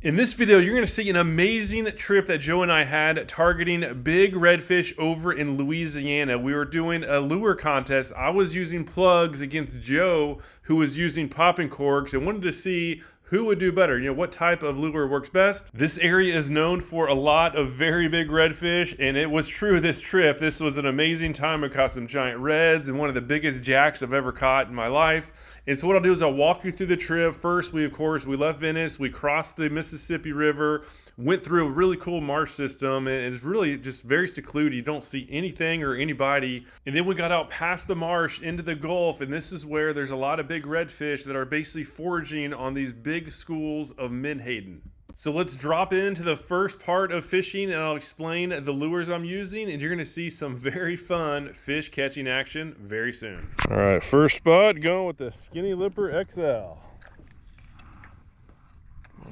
In this video, you're going to see an amazing trip that Joe and I had targeting big redfish over in Louisiana. We were doing a lure contest. I was using plugs against Joe, who was using popping corks, and wanted to see who would do better, what type of lure works best. This area is known for a lot of very big redfish, and it was true this trip. This was an amazing time. I caught some giant reds and one of the biggest jacks I've ever caught in my life. And so what I'll do is I'll walk you through the trip. First, we left Venice, we crossed the Mississippi River, went through a really cool marsh system, and it's really just very secluded. You don't see anything or anybody. And then we got out past the marsh into the Gulf, and this is where there's a lot of big redfish that are basically foraging on these big schools of menhaden. So let's drop into the first part of fishing, and I'll explain the lures I'm using, and you're going to see some very fun fish catching action very soon. All right, first spot, going with the Skinny Lipper XL. Going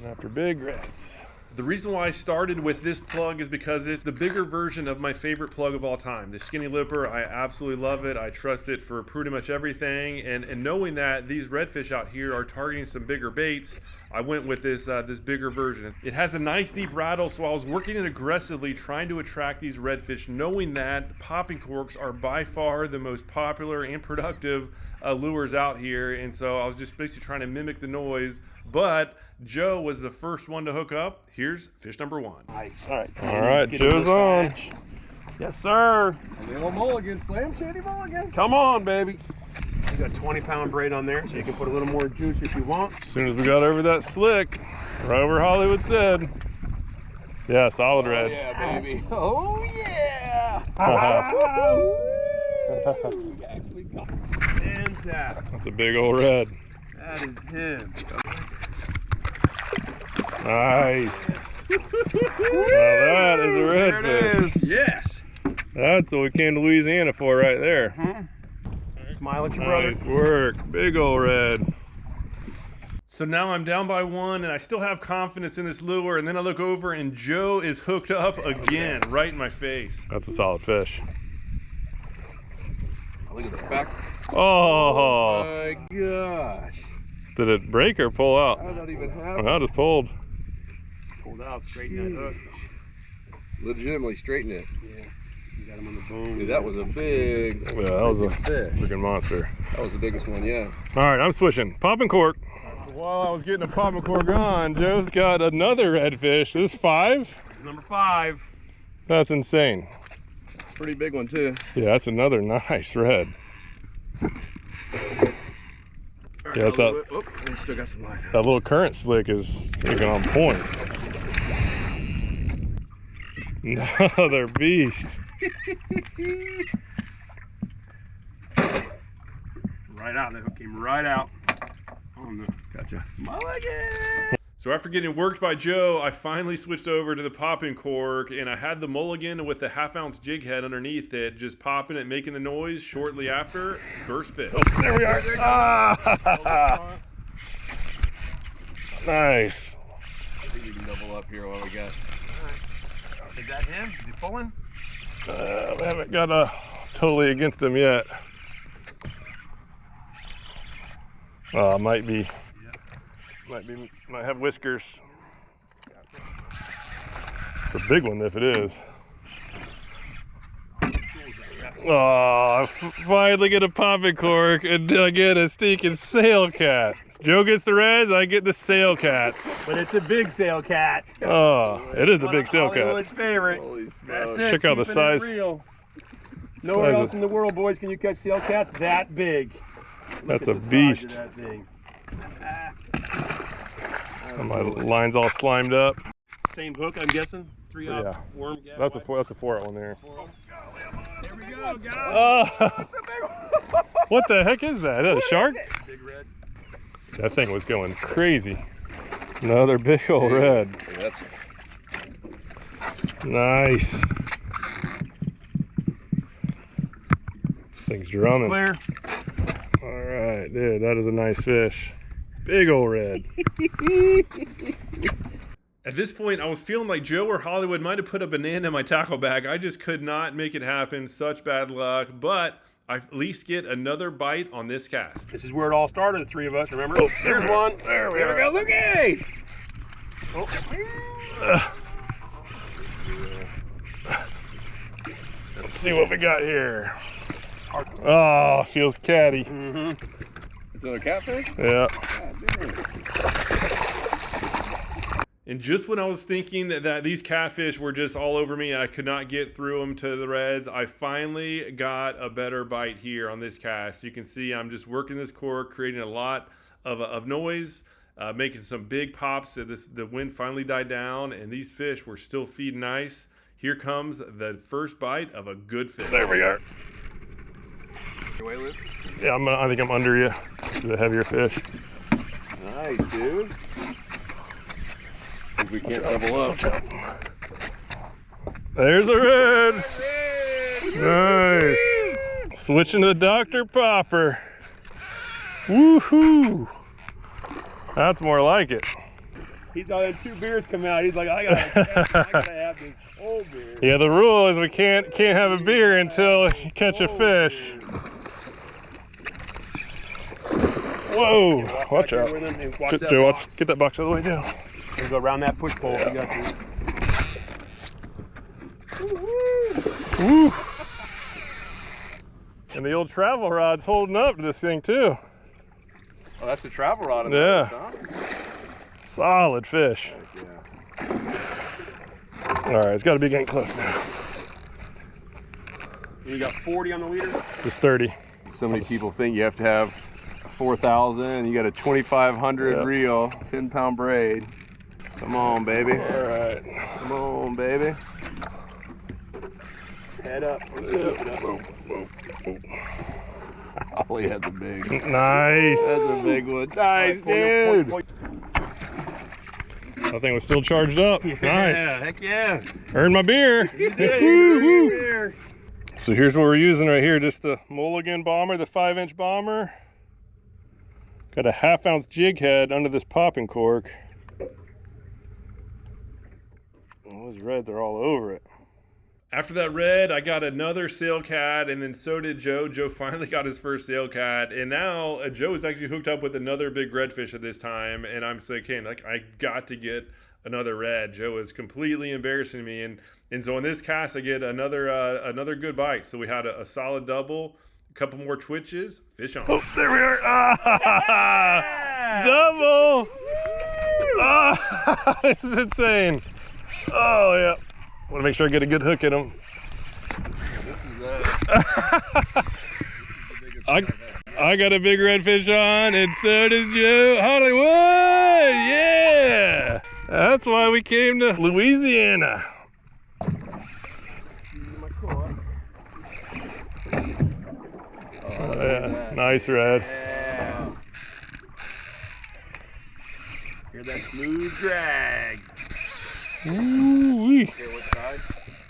after big reds. The reason why I started with this plug is because it's the bigger version of my favorite plug of all time. The Skinny Lipper, I absolutely love it. I trust it for pretty much everything. And knowing that these redfish out here are targeting some bigger baits, I went with this bigger version. It has a nice deep rattle, so I was working it aggressively trying to attract these redfish, knowing that popping corks are by far the most popular and productive lures out here. And so I was just basically trying to mimic the noise, but Joe was the first one to hook up. Here's fish number one. Nice. All right, Joe's on. Yes, sir. A little mulligan, slam shady mulligan. Come on, baby. We got a 20-pound braid on there, so you can put a little more juice if you want. As soon as we got over that slick, right over Hollywood said. Yeah, solid red. Yeah, baby. Oh, yeah. We actually got fantastic. That's a big old red. That is him. Nice. Now that is a redfish. There it is. Yes. That's what we came to Louisiana for right there. Smile at your brother. Nice work. Big old red. So now I'm down by one, and I still have confidence in this lure, and then I look over and Joe is hooked up again, right in my face. That's a solid fish. Look at the back. Oh, My gosh. did it break or pull out? I don't even have Oh, it just pulled. Pulled out, straighten that hook. legitimately straighten it. Yeah. You got him on the bone. Dude, that was a big Yeah, that was a fish. freaking monster. That was the biggest one, yeah. All right, I'm switching. Popping cork. While I was getting a popping cork on, Joe's got another redfish. This is 5? Number 5. That's insane. Pretty big one, too. Yeah, that's another nice red. Yeah, that's Oh, we still got some line. that little current slick is freaking on point. Another beast. Right out. The hook came right out. Oh, no. Gotcha. Mulligan. So after getting worked by Joe, I finally switched over to the popping cork, and I had the mulligan with the 1/2 ounce jig head underneath it, just popping it, making the noise. Shortly after, first fish. Oh, there we are. Ah! Nice. I think we can double up here while we got. Is that him? Is he pulling? We haven't got totally against him yet. Might be. Might have whiskers. It's a big one if it is. Oh, I finally get a popping cork, and I get a stinking sail cat. Joe gets the reds, I get the sail cats. But it's a big sail cat. Oh, it is a big sail cat. Hollywood's favorite. Holy That's smokes. it. Check out the keeping it size. real. Nowhere Size else of- in the world, boys, can you catch sail cats that big. Look That's at a the size beast. of that thing. And my line's all slimed up. Same hook, I'm guessing. 3-aught Yeah. worm. Gap. That's a 4-out one there. There we go, guys. Oh, what the heck is that? Is that a shark? Big red. That thing was going crazy. Another big old red. Yeah, that's Nice. Thing's drumming. Clear. All right, dude, that is a nice fish. Big old red. At this point, I was feeling like Joe or Hollywood might have put a banana in my tackle bag. I just could not make it happen. Such bad luck. But I at least get another bite on this cast. This is where it all started, the three of us, remember? Oh, there's one. There we There we go, Lukey! Let's see what we got here. Oh, feels catty. Is that a catfish? Yeah. God, And just when I was thinking that these catfish were just all over me and I could not get through them to the reds, I finally got a better bite here on this cast. You can see I'm just working this cork, creating a lot of noise, making some big pops. The wind finally died down and these fish were still feeding nice. Here comes the first bite of a good fish. There we are. Your way, Liz? Yeah, I think I'm under you. This is a heavier fish. Nice, dude. Hope we can't double up. There's a red. Nice. Switching to the Dr. Popper. Woohoo! That's more like it. He's all had 2 beers come out. He's like, I gotta have this whole beer. Yeah, the rule is we can't have a beer until you catch a fish. Whoa! Watch out. Joe, get that box out of the way down. You go around that push pole. Yeah. You got to. Woo! And the old travel rod's holding up to this thing too. Oh, that's a travel rod. Yeah. Huh? Solid fish. Yeah. All right, it's got to be getting close now. You got 40 on the leader? Just 30. So many people think you have to have 4,000. You got a 2,500 reel, 10-pound braid. Come on, baby. All right. Come on, baby. Head up. Ollie has a big. Nice. That's a big one. Nice, dude. That thing was still charged up. Nice. Yeah, heck yeah. Earned my beer. Beer. So here's what we're using right here. Just the Mulligan bomber, the 5-inch bomber. Got a 1/2 ounce jig head under this popping cork. Those reds are all over it. After that red, I got another sail cat, and then so did Joe. Joe finally got his first sail cat, and now Joe is actually hooked up with another big redfish at this time, and I'm saying, okay, like, I got to get another red. Joe is completely embarrassing me, and so on this cast, I get another good bite. So we had a solid double, a couple more twitches, fish on. Oh, there we are. Ah, double. Ah, this is insane. Oh, yeah. Want to make sure I get a good hook in him. I got a big redfish on, and so does Joe. Hollywood! Yeah! That's why we came to Louisiana. Oh, yeah. Nice red. Yeah. Hear that smooth drag. Ooh-wee. Okay, what side?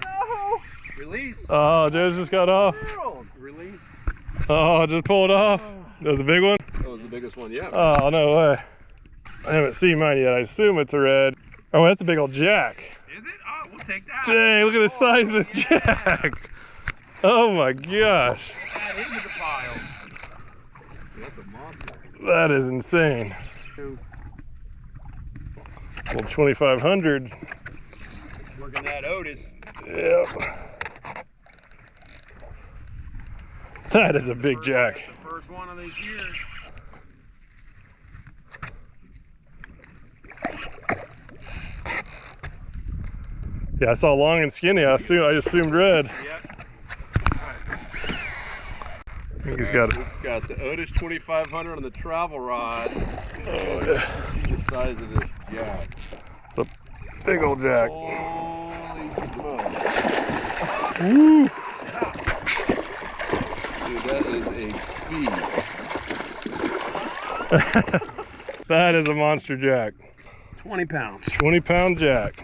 No! Release. Oh, Joe's just got off. Release. Oh, just pulled off. That was a big one? That was the biggest one yet. Oh, no way. I haven't seen mine yet. I assume it's a red. Oh, that's a big old jack. Is it? Oh, we'll take that. Dang, look at the size of this jack. Oh my gosh. Add into the pile. That's a monster. That is insane. Well, 2,500. Working that Otis. Yep. That is a big jack. The first one of this year. Yeah, I saw long and skinny. I assumed red. Yep. I think he's got it. It's got the Otis 2,500 on the travel rod. Oh, yeah. See the size of this jack. It's a big old jack. Holy smokes. Woo! Dude, that is a beast. That is a monster jack. 20 pounds. 20-pound jack.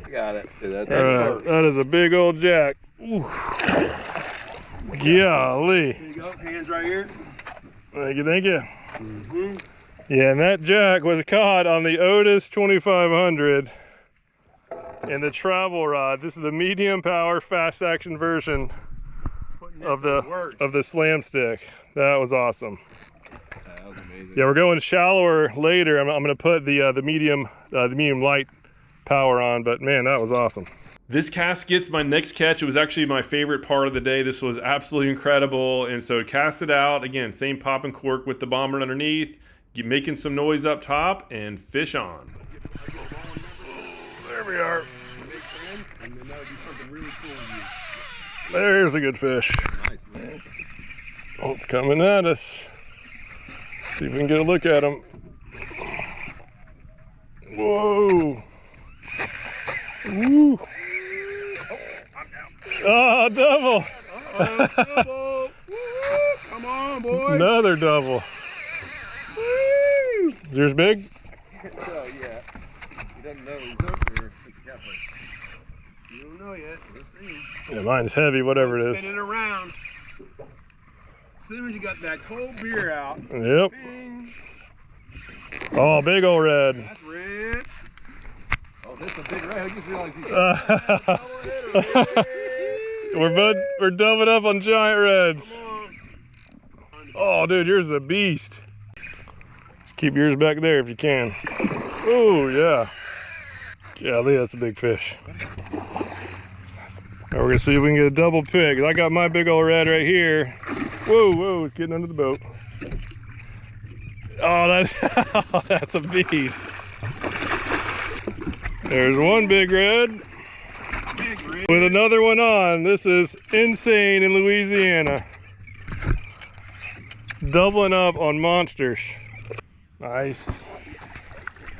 Got it. Dude, that's That is a big old jack. Ooh. Golly. There you go. Hands right here. Thank you, thank you. Yeah, and that jack was caught on the Otis 2,500 and the travel rod. This is the medium power fast action version of the slam stick. That was awesome. was amazing. Yeah, we're going shallower later. I'm going to put the medium light power on, but man, that was awesome. This cast gets my next catch. It was actually my favorite part of the day. This was absolutely incredible. And so cast it out. Again, same pop and cork with the bomber underneath. You're making some noise up top and fish on. There we are. There's a good fish. Oh, it's coming at us. See if we can get a look at him. Whoa. Woo. Oh, double. Double. Come on, boy. Another double. Woo. Is yours big? Yeah. He doesn't know he's up there. You don't know yet. We'll see. Yeah, mine's heavy, whatever it is. Spinning around. As soon as you got that cold beer out. Yep. Bing. Oh, big old red. That's red. Oh, this is a big red. I just realized he's We're doubling up on giant reds. Come on. Oh, dude, yours is a beast. Keep yours back there if you can. Oh, yeah. Yeah, Lee, that's a big fish. Now we're gonna see if we can get a double pick. I got my big old red right here. Whoa, whoa, it's getting under the boat. Oh, that's a beast. There's one big red. With another one on. This is insane in Louisiana. Doubling up on monsters. Nice.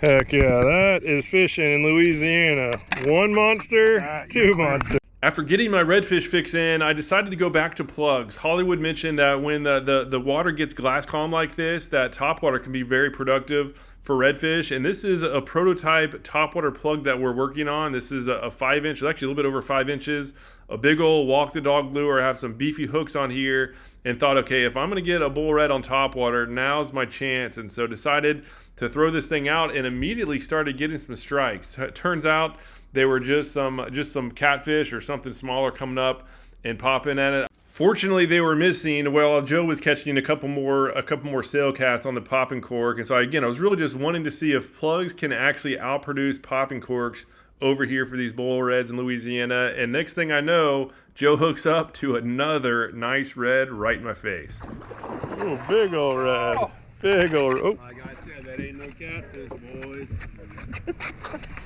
Heck yeah, that is fishing in Louisiana. One monster, two monsters. After getting my redfish fix in, I decided to go back to plugs. Hollywood mentioned that when the water gets glass calm like this, that topwater can be very productive for redfish. And this is a prototype topwater plug that we're working on. This is a 5-inch, actually a little bit over 5 inches, a big old walk the dog lure. I have some beefy hooks on here and thought, okay, if I'm gonna get a bull red on topwater, now's my chance. And so decided to throw this thing out and immediately started getting some strikes. It turns out they were just some catfish or something smaller coming up and popping at it. Fortunately, they were missing while Joe was catching a couple more sail cats on the pop and cork. And so again, I was really just wanting to see if plugs can actually outproduce pop and corks over here for these bull reds in Louisiana. And next thing I know, Joe hooks up to another nice red right in my face. Oh, big old red. Oh. Big old. Oh. Like I said, that ain't no catfish, boys.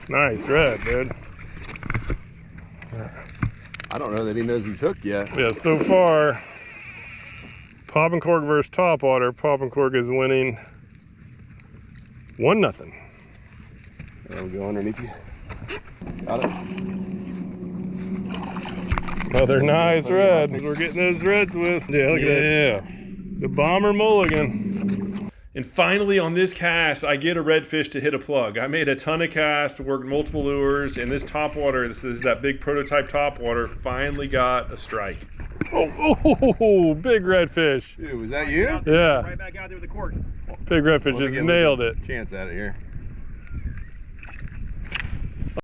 Nice red, dude. I don't know that he knows he's hooked yet. Yeah, so far, pop and cork versus topwater. Pop and cork is winning 1-0. There we go underneath you. Got it. Another nice red. We're getting those reds with. Yeah, look at that. The bomber mulligan. And finally on this cast, I get a redfish to hit a plug. I made a ton of casts, worked multiple lures, and this topwater, this is that big prototype topwater, finally got a strike. Oh, big redfish. Dude, was that you? Yeah. Right back out there with the cork. Big redfish just nailed it. Chance at it here.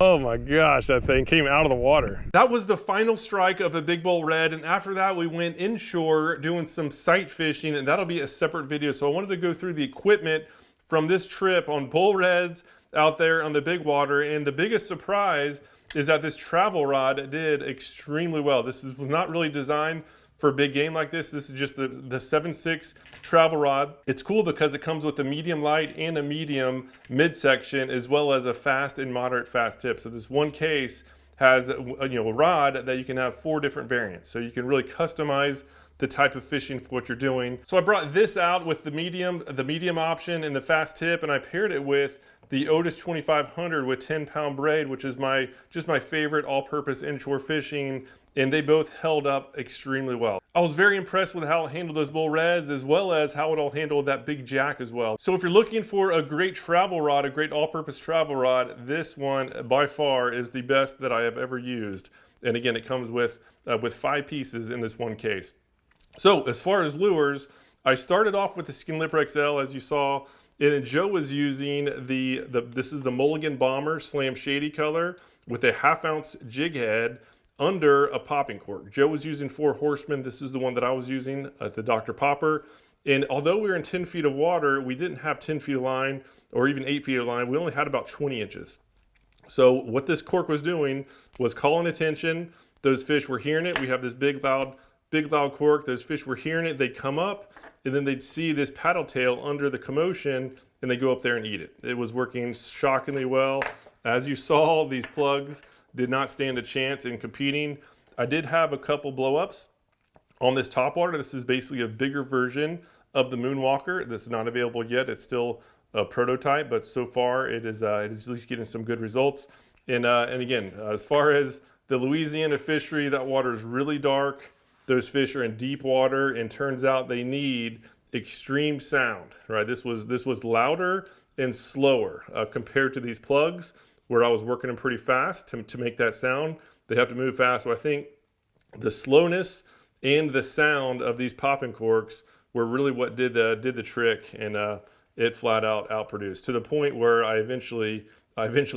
Oh my gosh, that thing came out of the water. That was the final strike of the big bull red, and after that we went inshore doing some sight fishing, and that'll be a separate video. So I wanted to go through the equipment from this trip on bull reds out there on the big water, and the biggest surprise is that this travel rod did extremely well. This was not really designed for a big game like this. This is just the 7.6 travel rod. It's cool because it comes with a medium light and a medium midsection, as well as a fast and moderate fast tip. So this one case has a rod that you can have 4 different variants. So you can really customize the type of fishing for what you're doing. So I brought this out with the medium option and the fast tip, and I paired it with the Otis 2500 with 10-pound braid, which is just my favorite all-purpose inshore fishing, and they both held up extremely well. I was very impressed with how it handled those bull reds, as well as how it all handled that big jack as well. So if you're looking for a great travel rod, a great all-purpose travel rod, this one by far is the best that I have ever used. And again, it comes with 5 pieces in this one case. So as far as lures, I started off with the Skin Lipper XL, as you saw, and Joe was using this is the Mulligan Bomber Slam Shady color with a 1/2 ounce jig head under a popping cork. Joe was using 4 Horsemen. This is the one that I was using, the Dr. Popper. And although we were in 10 feet of water, we didn't have 10 feet of line or even 8 feet of line. We only had about 20 inches. So what this cork was doing was calling attention. Those fish were hearing it. We have this big loud cork. Those fish were hearing it. They'd come up and then they'd see this paddle tail under the commotion and they go up there and eat it. It was working shockingly well. As you saw, these plugs did not stand a chance in competing. I did have a couple blow-ups on this topwater. This is basically a bigger version of the Moonwalker. This is not available yet. It's still a prototype, but so far it is at least getting some good results. And again, as far as the Louisiana fishery, that water is really dark. Those fish are in deep water, and turns out they need extreme sound, right? This was louder and slower compared to these plugs where I was working them pretty fast to make that sound. They have to move fast. So I think the slowness and the sound of these popping corks were really what did the trick, and it flat out outproduced to the point where I eventually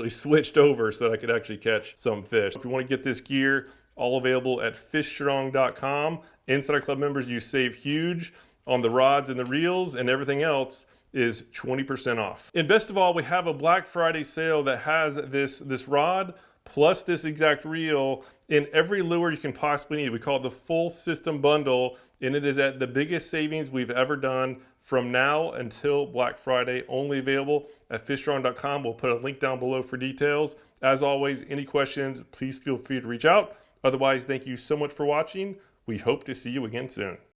switched over so that I could actually catch some fish. If you want to get this gear, all available at fishstrong.com. Insider Club members, you save huge on the rods and the reels, and everything else is 20% off. And best of all, we have a Black Friday sale that has this rod plus this exact reel in every lure you can possibly need. We call it the full system bundle, and it is at the biggest savings we've ever done from now until Black Friday. Only available at fishstrong.com. We'll put a link down below for details. As always, any questions, please feel free to reach out. Otherwise, thank you so much for watching. We hope to see you again soon.